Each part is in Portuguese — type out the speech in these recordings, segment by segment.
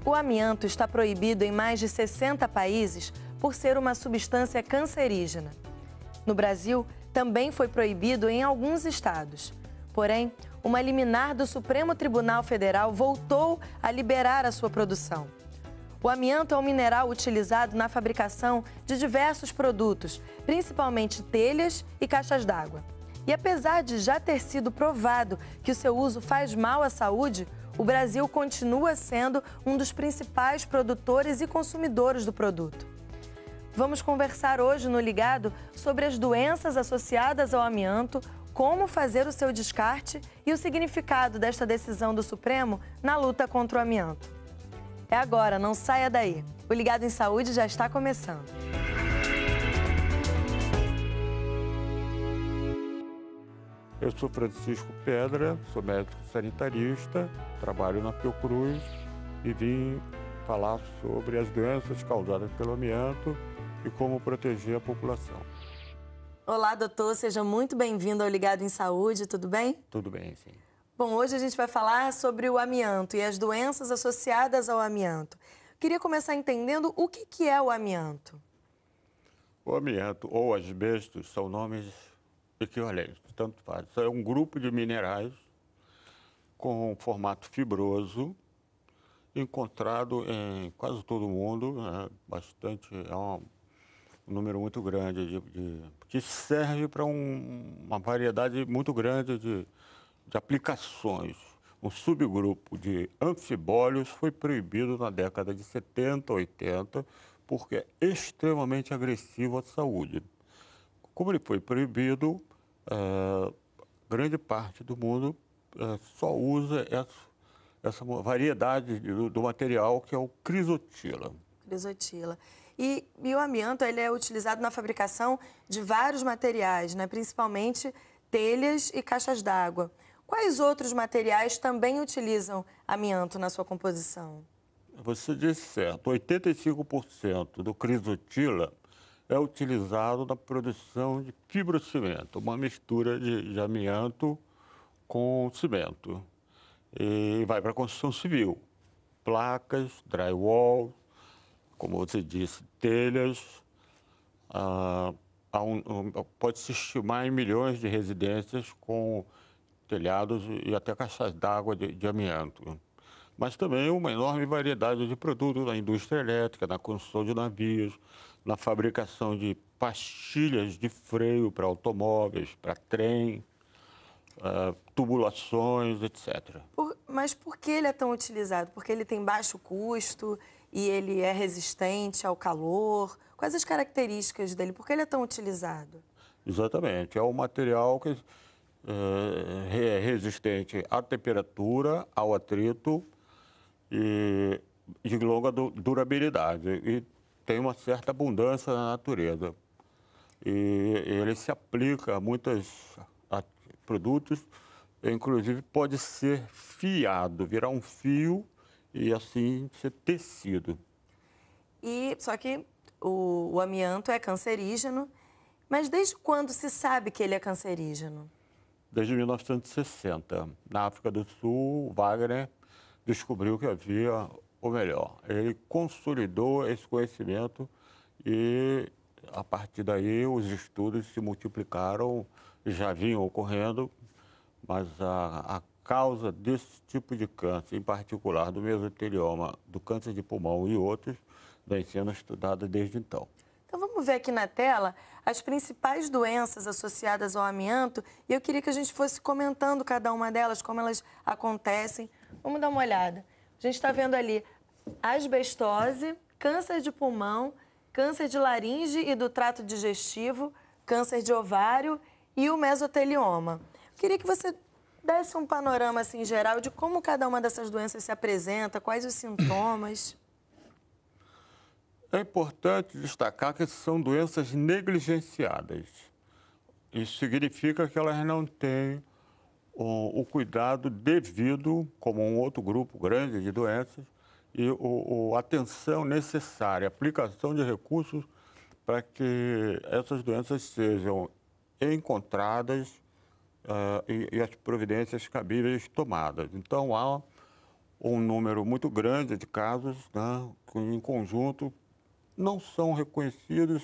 O amianto está proibido em mais de 60 países por ser uma substância cancerígena. No Brasil, também foi proibido em alguns estados. Porém, uma liminar do Supremo Tribunal Federal voltou a liberar a sua produção. O amianto é um mineral utilizado na fabricação de diversos produtos, principalmente telhas e caixas d'água. E apesar de já ter sido provado que o seu uso faz mal à saúde, o Brasil continua sendo um dos principais produtores e consumidores do produto. Vamos conversar hoje no Ligado sobre as doenças associadas ao amianto, como fazer o seu descarte e o significado desta decisão do Supremo na luta contra o amianto. É agora, não saia daí. O Ligado em Saúde já está começando. Eu sou Francisco Pedra, sou médico sanitarista, trabalho na Fiocruz e vim falar sobre as doenças causadas pelo amianto e como proteger a população. Olá, doutor, seja muito bem-vindo ao Ligado em Saúde, tudo bem? Tudo bem, sim. Bom, hoje a gente vai falar sobre o amianto e as doenças associadas ao amianto. Queria começar entendendo o que é o amianto. O amianto ou asbestos são nomes equivalentes, tanto faz. É um grupo de minerais com formato fibroso, encontrado em quase todo o mundo, é um número muito grande, que serve para uma variedade muito grande de aplicações. Um subgrupo de anfibólios foi proibido na década de 70, 80, porque é extremamente agressivo à saúde. Como ele foi proibido, grande parte do mundo só usa essa variedade do material, que é o crisotila. Crisotila. E o amianto ele é utilizado na fabricação de vários materiais, né? Principalmente telhas e caixas d'água. Quais outros materiais também utilizam amianto na sua composição? Você disse certo, 85% do crisotila é utilizado na produção de fibrocimento, uma mistura de amianto com cimento. E vai para a construção civil, placas, drywall, como você disse, telhas. Pode-se estimar em milhões de residências com telhados e até caixas d'água de amianto. Mas também uma enorme variedade de produtos na indústria elétrica, na construção de navios, na fabricação de pastilhas de freio para automóveis, para trem, tubulações, etc. Mas por que ele é tão utilizado? Porque ele tem baixo custo e ele é resistente ao calor? Quais as características dele? Por que ele é tão utilizado? Exatamente. É um material que é resistente à temperatura, ao atrito e de longa durabilidade. E tem uma certa abundância na natureza. E ele se aplica a muitos produtos, inclusive pode ser fiado, virar um fio e assim ser tecido. Só que o amianto é cancerígeno, mas desde quando se sabe que ele é cancerígeno? Desde 1960. Na África do Sul, Wagner descobriu que havia o melhor. Ele consolidou esse conhecimento e, a partir daí, os estudos se multiplicaram, já vinham ocorrendo, mas a causa desse tipo de câncer, em particular do mesotelioma, do câncer de pulmão e outros, vem sendo estudada desde então. Então vamos ver aqui na tela as principais doenças associadas ao amianto e eu queria que a gente fosse comentando cada uma delas, como elas acontecem. Vamos dar uma olhada. A gente está vendo ali asbestose, câncer de pulmão, câncer de laringe e do trato digestivo, câncer de ovário e o mesotelioma. Eu queria que você desse um panorama assim, geral de como cada uma dessas doenças se apresenta, quais os sintomas. É importante destacar que são doenças negligenciadas. Isso significa que elas não têm o cuidado devido, como um outro grupo grande de doenças, e a atenção necessária, a aplicação de recursos para que essas doenças sejam encontradas e as providências cabíveis tomadas. Então, há um número muito grande de casos, né, que em conjunto não são reconhecidos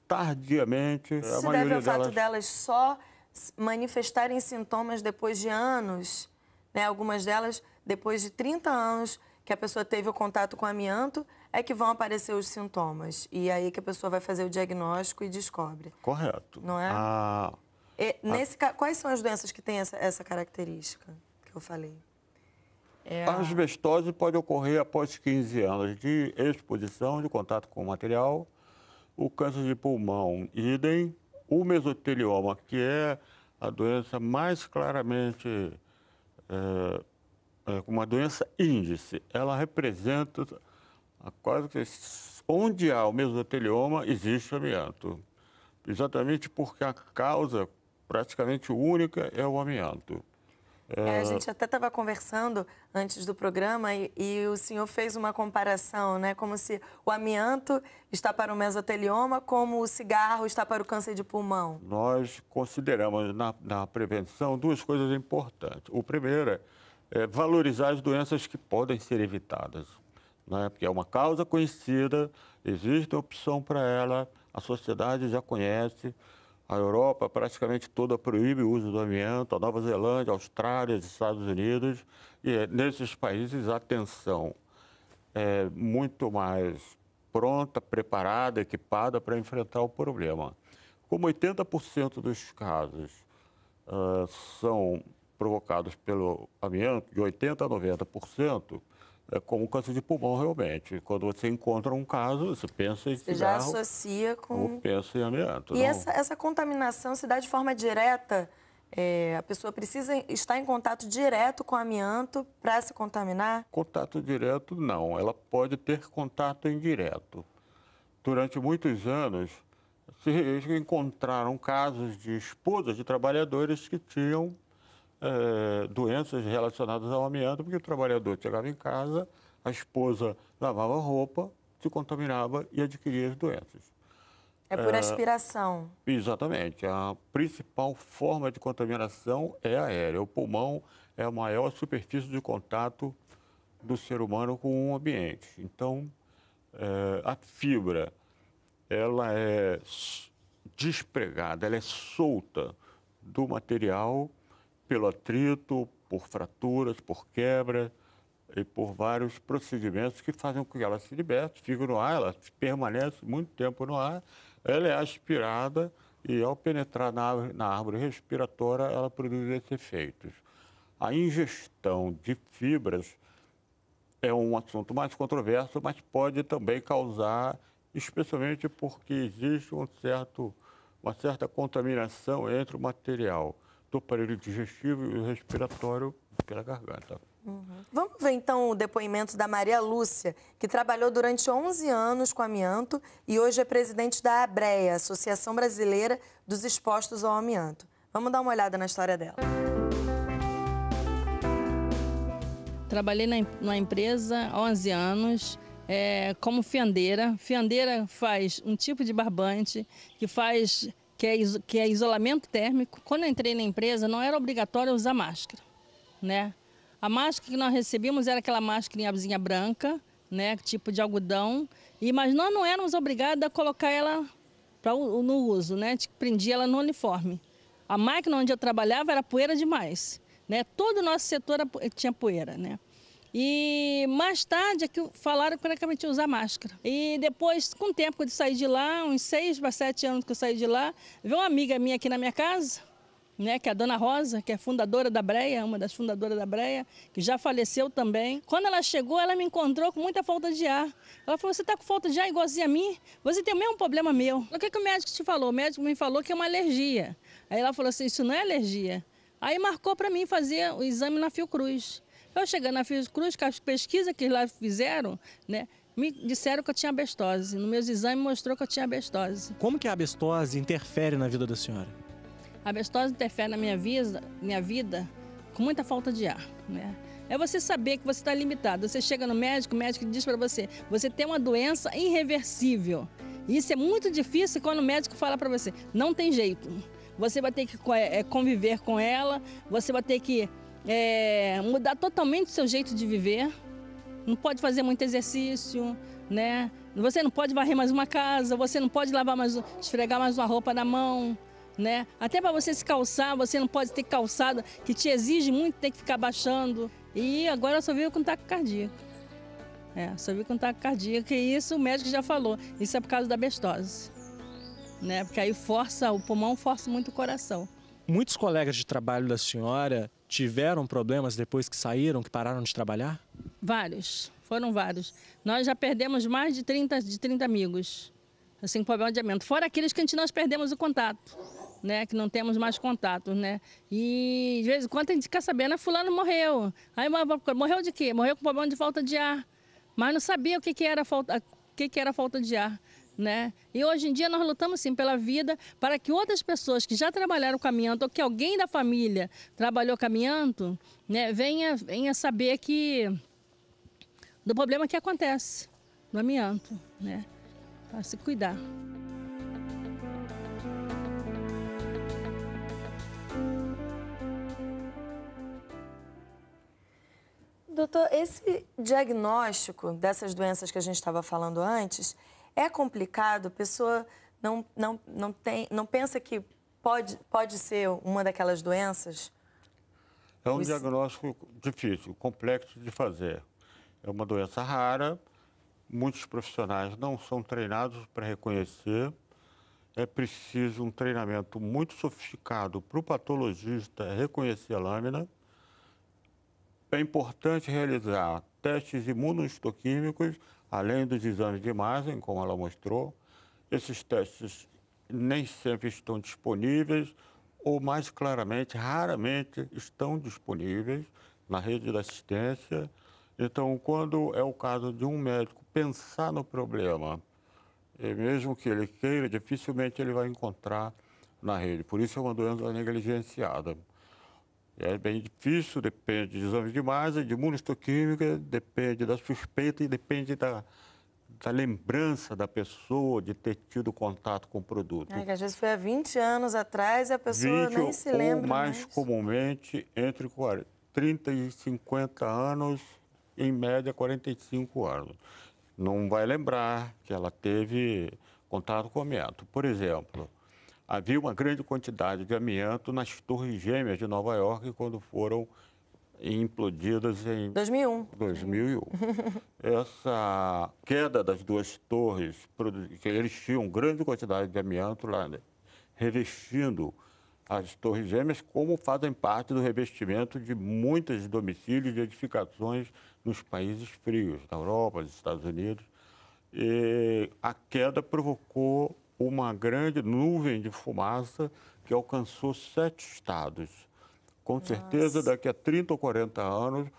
tardiamente. Isso se deve ao fato delas só manifestarem sintomas depois de anos, né? Algumas delas, depois de 30 anos que a pessoa teve o contato com amianto, é que vão aparecer os sintomas. E aí que a pessoa vai fazer o diagnóstico e descobre. Correto. Não é? Quais são as doenças que têm essa característica que eu falei? A asbestose pode ocorrer após 15 anos de exposição, de contato com o material. O câncer de pulmão, idem. O mesotelioma, que é a doença mais claramente, uma doença índice, ela representa quase que onde há o mesotelioma existe amianto. Exatamente porque a causa praticamente única é o amianto. A gente até estava conversando antes do programa e o senhor fez uma comparação, né? Como se o amianto está para o mesotelioma, como o cigarro está para o câncer de pulmão. Nós consideramos na prevenção duas coisas importantes. O primeiro é valorizar as doenças que podem ser evitadas, né? Porque é uma causa conhecida, existe opção para ela, a sociedade já conhece. A Europa praticamente toda proíbe o uso do amianto, a Nova Zelândia, a Austrália, os Estados Unidos. E nesses países a atenção é muito mais pronta, preparada, equipada para enfrentar o problema. Como 80% dos casos são provocados pelo amianto, de 80% a 90%, é como câncer de pulmão realmente. Quando você encontra um caso, você pensa em cigarro. Você já associa com... Ou pensa em amianto. E essa contaminação se dá de forma direta? A pessoa precisa estar em contato direto com o amianto para se contaminar? Contato direto, não. Ela pode ter contato indireto. Durante muitos anos, se encontraram casos de esposas de trabalhadores que tinham doenças relacionadas ao amianto, porque o trabalhador chegava em casa, a esposa lavava roupa, se contaminava e adquiria as doenças. É por aspiração. Exatamente. A principal forma de contaminação é aérea. O pulmão é a maior superfície de contato do ser humano com o ambiente. Então, a fibra, ela é despregada, ela é solta do material pelo atrito, por fraturas, por quebra e por vários procedimentos que fazem com que ela se liberte, fica no ar, ela permanece muito tempo no ar, ela é aspirada e ao penetrar na árvore respiratória ela produz esses efeitos. A ingestão de fibras é um assunto mais controverso, mas pode também causar, especialmente porque existe uma certa contaminação entre o material do aparelho digestivo e o respiratório pela garganta. Vamos ver, então, o depoimento da Maria Lúcia, que trabalhou durante 11 anos com amianto e hoje é presidente da ABREA, Associação Brasileira dos Expostos ao Amianto. Vamos dar uma olhada na história dela. Trabalhei na empresa há 11 anos como fiandeira. Fiandeira faz um tipo de barbante que é isolamento térmico. Quando eu entrei na empresa, não era obrigatório usar máscara, né? A máscara que nós recebíamos era aquela máscarinha branca, né, tipo de algodão, mas nós não éramos obrigados a colocar ela no uso, né? Prendia ela no uniforme. A máquina onde eu trabalhava era poeira demais, né? Todo o nosso setor tinha poeira, né? E mais tarde é que falaram que praticamente usar máscara. E depois, com o tempo que eu saí de lá, uns 6 para 7 anos que eu saí de lá, veio uma amiga minha aqui na minha casa, né, que é a Dona Rosa, que é fundadora da ABREA, uma das fundadoras da ABREA, que já faleceu também. Quando ela chegou, ela me encontrou com muita falta de ar. Ela falou, você está com falta de ar igualzinho a mim? Você tem o mesmo problema meu. O que o médico te falou? O médico me falou que é uma alergia. Aí ela falou assim, isso não é alergia. Aí marcou para mim fazer o exame na Fiocruz. Eu chegando na Fiocruz, com as pesquisas que lá fizeram, né, me disseram que eu tinha asbestose. Nos meus exames mostrou que eu tinha asbestose. Como que a asbestose interfere na vida da senhora? A asbestose interfere na minha vida com muita falta de ar, né? É você saber que você está limitado. Você chega no médico, o médico diz para você, você tem uma doença irreversível. E isso é muito difícil quando o médico fala para você, não tem jeito. Você vai ter que conviver com ela, você vai ter que mudar totalmente o seu jeito de viver. Não pode fazer muito exercício, né? Você não pode varrer mais uma casa, você não pode esfregar mais uma roupa na mão, né? Até para você se calçar, você não pode ter calçado que te exige muito, tem que ficar baixando. E agora eu só vivo com taco cardíaco. Só vivo com taco cardíaco e isso o médico já falou. Isso é por causa da bestose, né? Porque aí o pulmão força muito o coração. Muitos colegas de trabalho da senhora tiveram problemas depois que saíram, que pararam de trabalhar? Vários, foram vários. Nós já perdemos mais de 30 amigos, assim, com problema de diabetes. Fora aqueles que nós perdemos o contato, né? Que não temos mais contato, né? E de vez em quando a gente fica sabendo, fulano morreu. Aí morreu de quê? Morreu com problema de falta de ar. Mas não sabia o que era falta de ar, né? E hoje em dia nós lutamos sim pela vida para que outras pessoas que já trabalharam com amianto ou que alguém da família trabalhou com amianto, né, venha saber do problema que acontece no amianto, né? Para se cuidar. Doutor, esse diagnóstico dessas doenças que a gente estava falando antes é complicado? A pessoa não pensa que pode ser uma daquelas doenças? É um diagnóstico difícil, complexo de fazer. É uma doença rara, muitos profissionais não são treinados para reconhecer. É preciso um treinamento muito sofisticado para o patologista reconhecer a lâmina. É importante realizar testes imunohistoquímicos, além dos exames de imagem, como ela mostrou. Esses testes nem sempre estão disponíveis, ou mais claramente, raramente estão disponíveis na rede de assistência. Então, quando é o caso de um médico pensar no problema, mesmo que ele queira, dificilmente ele vai encontrar na rede. Por isso é uma doença negligenciada. É bem difícil, depende de exames de imagem, de imunohistoquímica, depende da suspeita e depende da lembrança da pessoa de ter tido contato com o produto. Que às vezes foi há 20 anos atrás e a pessoa nem se lembra mais. Comumente entre 30 e 50 anos, em média 45 anos. Não vai lembrar que ela teve contato com amianto. Por exemplo, havia uma grande quantidade de amianto nas Torres Gêmeas de Nova York quando foram implodidas em 2001. Essa queda das duas torres, eles tinham grande quantidade de amianto lá, né, revestindo as Torres Gêmeas, como fazem parte do revestimento de muitos domicílios e edificações nos países frios, na Europa, nos Estados Unidos. E a queda provocou uma grande nuvem de fumaça que alcançou 7 estados. Com certeza, daqui a 30 ou 40 anos,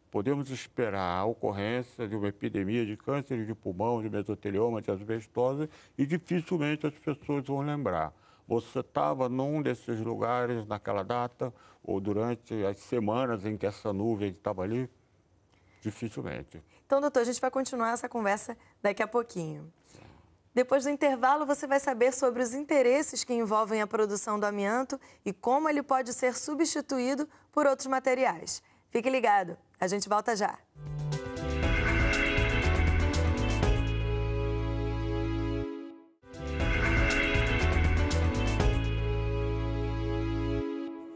podemos esperar a ocorrência de uma epidemia de câncer de pulmão, de mesotelioma, de asbestose, e dificilmente as pessoas vão lembrar. Você estava num desses lugares naquela data, ou durante as semanas em que essa nuvem estava ali? Dificilmente. Então, doutor, a gente vai continuar essa conversa daqui a pouquinho. Depois do intervalo, você vai saber sobre os interesses que envolvem a produção do amianto e como ele pode ser substituído por outros materiais. Fique ligado, a gente volta já.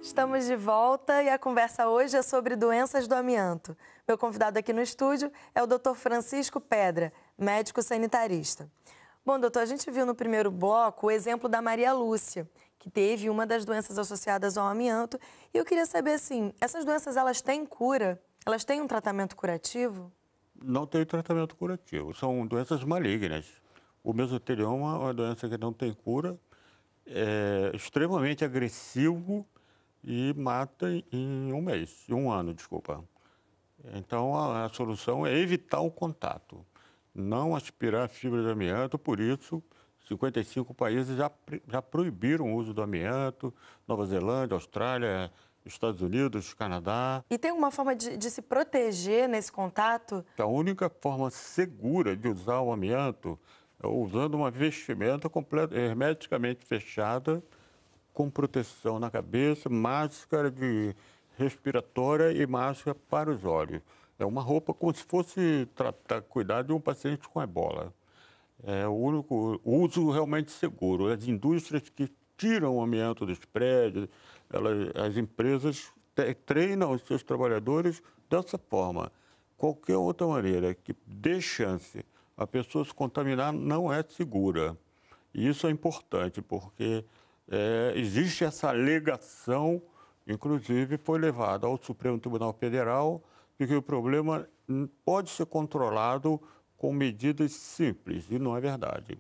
Estamos de volta e a conversa hoje é sobre doenças do amianto. Meu convidado aqui no estúdio é o Dr. Francisco Pedra, médico sanitarista. Bom, doutor, a gente viu no primeiro bloco o exemplo da Maria Lúcia, que teve uma das doenças associadas ao amianto. E eu queria saber, assim, essas doenças, elas têm cura? Elas têm um tratamento curativo? Não tem tratamento curativo, são doenças malignas. O mesotelioma é uma doença que não tem cura, é extremamente agressivo e mata em um ano, desculpa. Então, a solução é evitar o contato. Não aspirar fibra de amianto, por isso 55 países já proibiram o uso do amianto, Nova Zelândia, Austrália, Estados Unidos, Canadá. E tem uma forma de se proteger nesse contato? A única forma segura de usar o amianto é usando uma vestimenta hermeticamente fechada, com proteção na cabeça, máscara de respiratória e máscara para os olhos. É uma roupa como se fosse cuidar de um paciente com ebola. É o único uso realmente seguro. As indústrias que tiram o amianto dos prédios, as empresas treinam os seus trabalhadores dessa forma. Qualquer outra maneira que dê chance a pessoa se contaminar não é segura. E isso é importante, porque existe essa alegação, inclusive foi levada ao Supremo Tribunal Federal, de que o problema pode ser controlado com medidas simples, e não é verdade.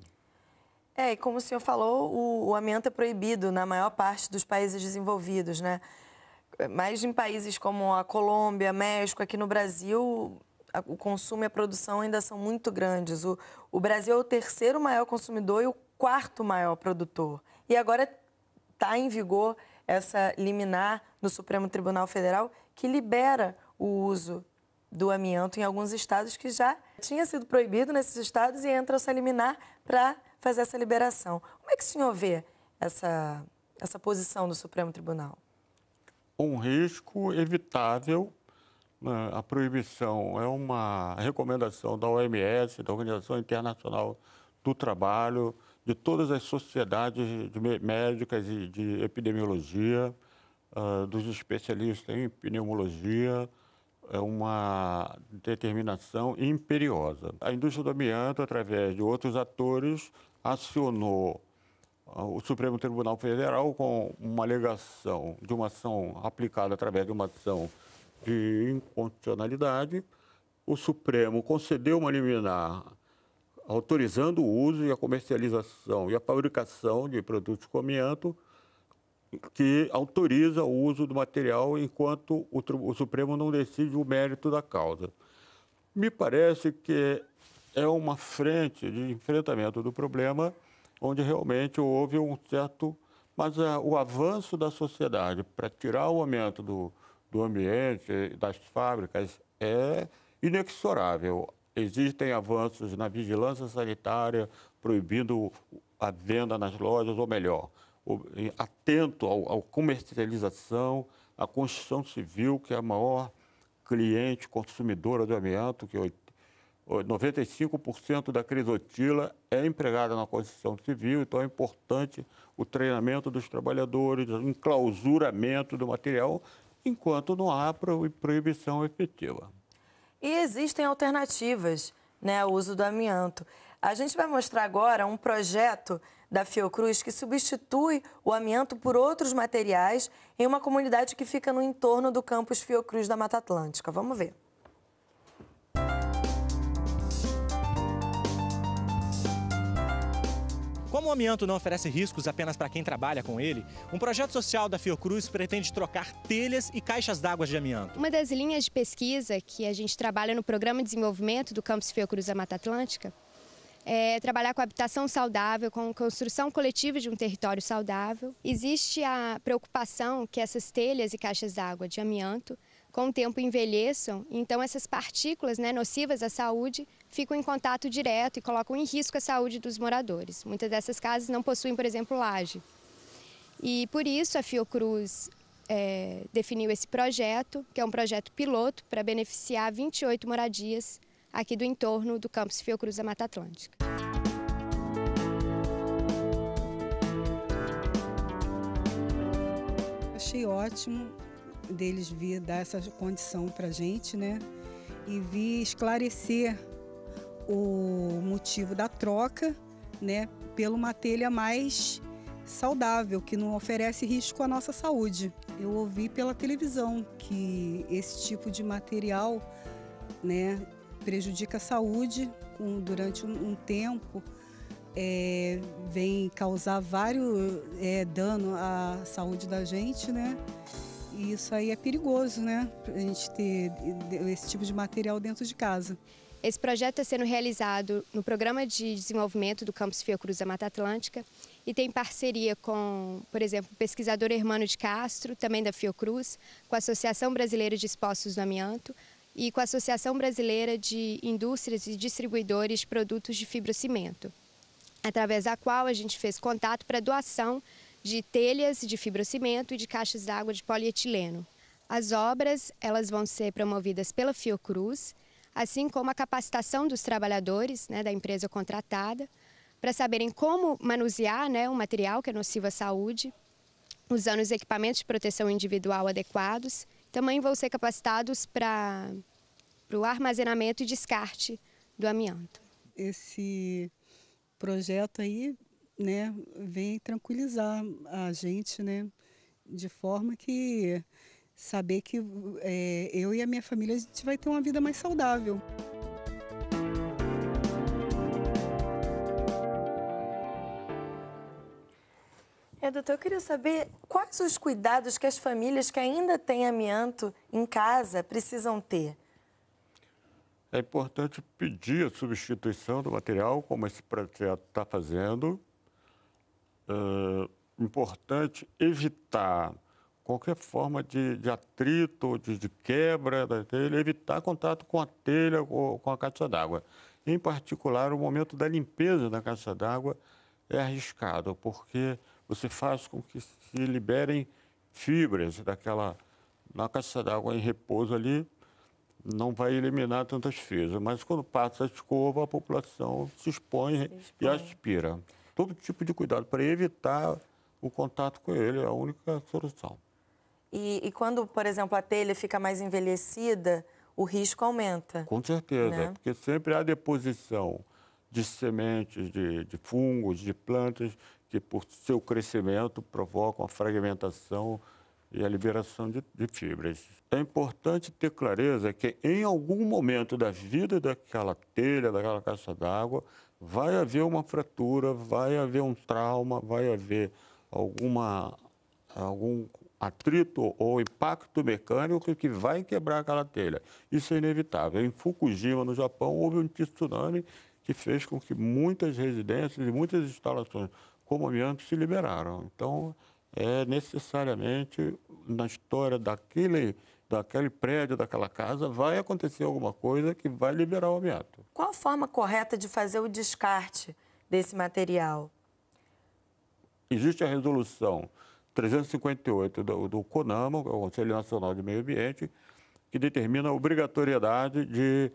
E como o senhor falou, o amianto é proibido na maior parte dos países desenvolvidos, né? Mas em países como a Colômbia, México, aqui no Brasil, o consumo e a produção ainda são muito grandes. O Brasil é o terceiro maior consumidor e o quarto maior produtor. E agora está em vigor essa liminar no Supremo Tribunal Federal que libera o uso do amianto em alguns estados que já tinha sido proibido nesses estados e entra essa liminar para fazer essa liberação. Como é que o senhor vê essa posição do Supremo Tribunal? Um risco evitável. A proibição é uma recomendação da OMS, da Organização Internacional do Trabalho, de todas as sociedades médicas e de epidemiologia, dos especialistas em pneumologia. É uma determinação imperiosa. A indústria do amianto, através de outros atores, acionou o Supremo Tribunal Federal com uma alegação de uma ação aplicada através de uma ação de inconstitucionalidade. O Supremo concedeu uma liminar autorizando o uso e a comercialização e a fabricação de produtos com amianto, que autoriza o uso do material enquanto o Supremo não decide o mérito da causa. Me parece que é uma frente de enfrentamento do problema onde realmente houve um certo... Mas o avanço da sociedade para tirar o amianto do ambiente, das fábricas, é inexorável. Existem avanços na vigilância sanitária, proibindo a venda nas lojas, ou melhor, atento à comercialização, à construção civil, que é a maior cliente consumidora do amianto, que 95% da crisotila é empregada na construção civil, então é importante o treinamento dos trabalhadores, o enclausuramento do material, enquanto não há proibição efetiva. E existem alternativas, né, ao uso do amianto. A gente vai mostrar agora um projeto da Fiocruz que substitui o amianto por outros materiais em uma comunidade que fica no entorno do campus Fiocruz da Mata Atlântica. Vamos ver. Como o amianto não oferece riscos apenas para quem trabalha com ele, um projeto social da Fiocruz pretende trocar telhas e caixas d'água de amianto. Uma das linhas de pesquisa que a gente trabalha no Programa de Desenvolvimento do Campus Fiocruz da Mata Atlântica é trabalhar com habitação saudável, com construção coletiva de um território saudável. Existe a preocupação que essas telhas e caixas d'água de amianto, com o tempo, envelheçam, então essas partículas, né, nocivas à saúde ficam em contato direto e colocam em risco a saúde dos moradores. Muitas dessas casas não possuem, por exemplo, laje. E por isso a Fiocruz definiu esse projeto, que é um projeto piloto para beneficiar 28 moradias aqui do entorno do campus Fiocruz da Mata Atlântica. Achei ótimo deles vir dar essa condição para a gente, né? E vir esclarecer o motivo da troca, né? Pelo uma telha mais saudável, que não oferece risco à nossa saúde. Eu ouvi pela televisão que esse tipo de material, né, prejudica a saúde durante um tempo, vem causar vários dano à saúde da gente, né? E isso aí é perigoso, né? A gente ter esse tipo de material dentro de casa. Esse projeto está sendo realizado no Programa de Desenvolvimento do Campus Fiocruz da Mata Atlântica e tem parceria com, por exemplo, o pesquisador Hermano de Castro, também da Fiocruz, com a Associação Brasileira de Expostos do Amianto e com a Associação Brasileira de Indústrias e Distribuidores de Produtos de Fibrocimento, através da qual a gente fez contato para doação de telhas de fibrocimento e de caixas d'água de polietileno. As obras, elas vão ser promovidas pela Fiocruz, assim como a capacitação dos trabalhadores, né, da empresa contratada, para saberem como manusear, né, um material que é nocivo à saúde, usando os equipamentos de proteção individual adequados. Também vão ser capacitados para o armazenamento e descarte do amianto. Esse projeto aí, né, vem tranquilizar a gente, né, de forma que saber que eu e a minha família a gente vai ter uma vida mais saudável. Doutor, eu queria saber quais os cuidados que as famílias que ainda têm amianto em casa precisam ter. É importante pedir a substituição do material, como esse projeto está fazendo. Importante evitar qualquer forma de atrito, de quebra da telha, evitar contato com a telha ou com a caixa d'água. Em particular, o momento da limpeza da caixa d'água é arriscado, porque você faz com que se liberem fibras na caixa d'água em repouso ali, não vai eliminar tantas fibras, mas quando passa a escova, a população se expõe e aspira. Todo tipo de cuidado para evitar o contato com ele é a única solução. E quando, por exemplo, a telha fica mais envelhecida, o risco aumenta? Com certeza, né? Porque sempre há deposição de sementes, de fungos, de plantas, que por seu crescimento provocam a fragmentação e a liberação de fibras. É importante ter clareza que em algum momento da vida daquela telha, daquela caixa d'água, vai haver uma fratura, vai haver um trauma, vai haver algum atrito ou impacto mecânico que vai quebrar aquela telha. Isso é inevitável. Em Fukushima, no Japão, houve um tsunami que fez com que muitas residências e muitas instalações como amianto se liberaram. Então, necessariamente, na história daquele prédio, daquela casa, vai acontecer alguma coisa que vai liberar o amianto. Qual a forma correta de fazer o descarte desse material? Existe a resolução 358 do CONAMA, o Conselho Nacional de Meio Ambiente, que determina a obrigatoriedade de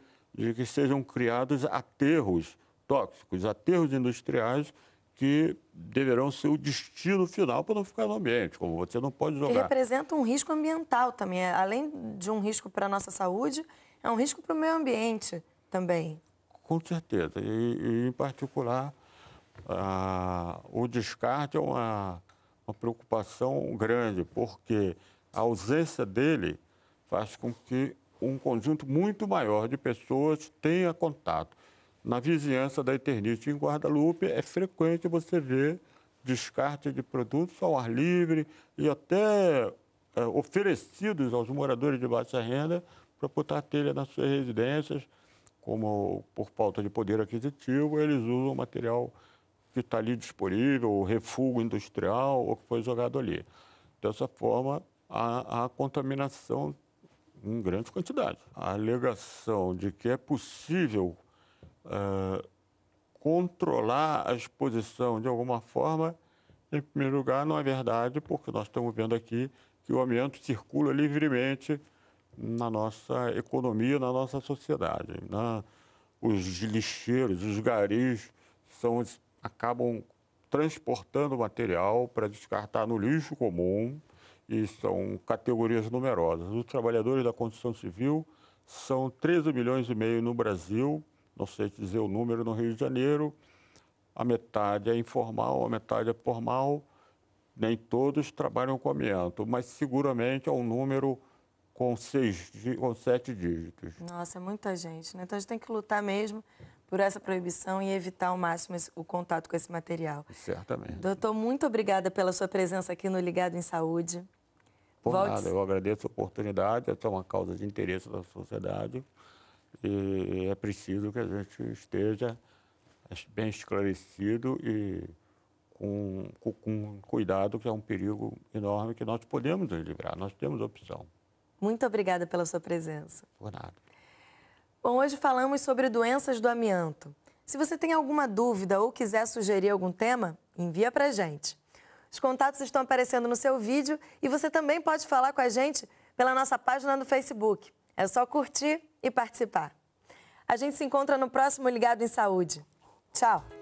que sejam criados aterros tóxicos, aterros industriais, que deverão ser o destino final para não ficar no ambiente, como você não pode jogar. E representa um risco ambiental também, além de um risco para a nossa saúde, é um risco para o meio ambiente também. Com certeza, e em particular, o descarte é uma preocupação grande, porque a ausência dele faz com que um conjunto muito maior de pessoas tenha contato. Na vizinhança da Eternite, em Guadalupe, é frequente você ver descarte de produtos ao ar livre e até oferecidos aos moradores de baixa renda para botar telha nas suas residências, como por falta de poder aquisitivo, eles usam material que está ali disponível, o refúgio industrial ou que foi jogado ali. Dessa forma, há contaminação em grande quantidade. A alegação de que é possível controlar a exposição de alguma forma, em primeiro lugar, não é verdade, porque nós estamos vendo aqui que o amianto circula livremente na nossa economia, na nossa sociedade. Os lixeiros, os garis, acabam transportando material para descartar no lixo comum e são categorias numerosas. Os trabalhadores da construção civil são 13 milhões e meio no Brasil, não sei dizer o número no Rio de Janeiro, a metade é informal, a metade é formal, nem todos trabalham com amianto, mas seguramente é um número com 7 dígitos. Nossa, é muita gente, né? Então a gente tem que lutar mesmo por essa proibição e evitar ao máximo o contato com esse material. Certamente. Doutor, muito obrigada pela sua presença aqui no Ligado em Saúde. Por nada, eu agradeço a oportunidade, essa é uma causa de interesse da sociedade e é preciso que a gente esteja bem esclarecido e com cuidado, que é um perigo enorme que nós podemos nos livrar, nós temos opção. Muito obrigada pela sua presença. Por nada. Bom, hoje falamos sobre doenças do amianto. Se você tem alguma dúvida ou quiser sugerir algum tema, envia pra gente. Os contatos estão aparecendo no seu vídeo e você também pode falar com a gente pela nossa página no Facebook. É só curtir e participar. A gente se encontra no próximo Ligado em Saúde. Tchau!